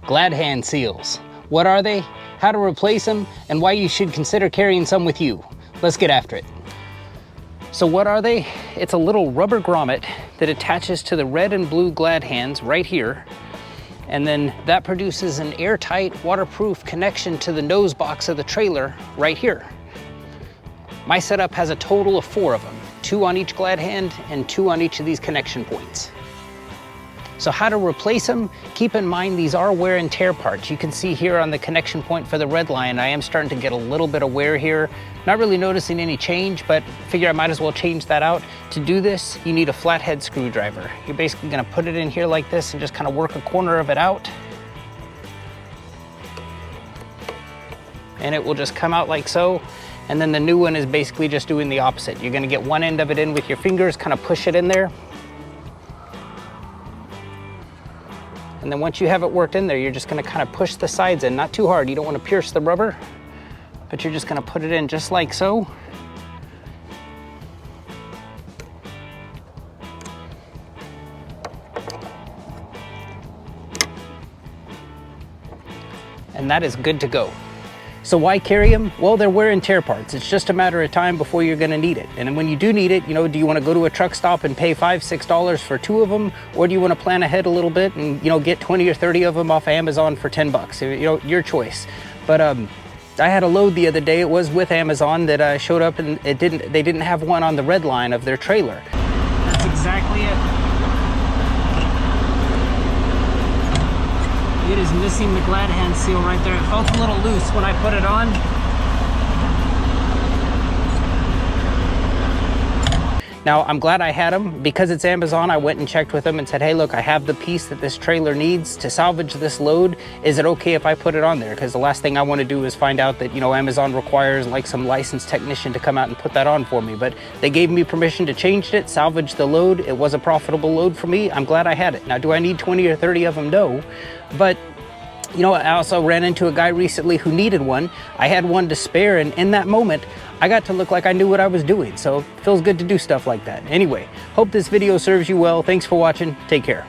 Gladhand seals. What are they? How to replace them, and why you should consider carrying some with you. Let's get after it. So what are they? It's a little rubber grommet that attaches to the red and blue gladhands right here. And then that produces an airtight, waterproof connection to the nose box of the trailer right here. My setup has a total of 4 of them, 2 on each gladhand and 2 on each of these connection points. So how to replace them? Keep in mind these are wear and tear parts. You can see here on the connection point for the red line, I am starting to get a little bit of wear here. Not really noticing any change, but figure I might as well change that out. To do this, you need a flathead screwdriver. You're basically gonna put it in here like this and just kind of work a corner of it out. And it will just come out like so. And then the new one is basically just doing the opposite. You're gonna get one end of it in with your fingers, kind of push it in there. And then once you have it worked in there, you're just gonna kind of push the sides in, not too hard. You don't wanna pierce the rubber, but you're just gonna put it in just like so. And that is good to go. So why carry them? Well, they're wear and tear parts. It's just a matter of time before you're gonna need it. And when you do need it, you know, do you wanna go to a truck stop and pay $5, $6 for 2 of them? Or do you wanna plan ahead a little bit and, you know, get 20 or 30 of them off Amazon for 10 bucks? You know, your choice. But I had a load the other day. It was with Amazon that showed up and they didn't have one on the red line of their trailer. That's exactly it. It is missing the gladhand seal right there. It felt a little loose when I put it on. Now, I'm glad I had them. Because it's Amazon, I went and checked with them and said, hey, look, I have the piece that this trailer needs to salvage this load. Is it okay if I put it on there? Because the last thing I want to do is find out that, you know, Amazon requires like some licensed technician to come out and put that on for me. But they gave me permission to change it, salvage the load. It was a profitable load for me. I'm glad I had it. Now, do I need 20 or 30 of them? No. But you know, I also ran into a guy recently who needed one. I had one to spare, and in that moment, I got to look like I knew what I was doing. So it feels good to do stuff like that. Anyway, hope this video serves you well. Thanks for watching. Take care.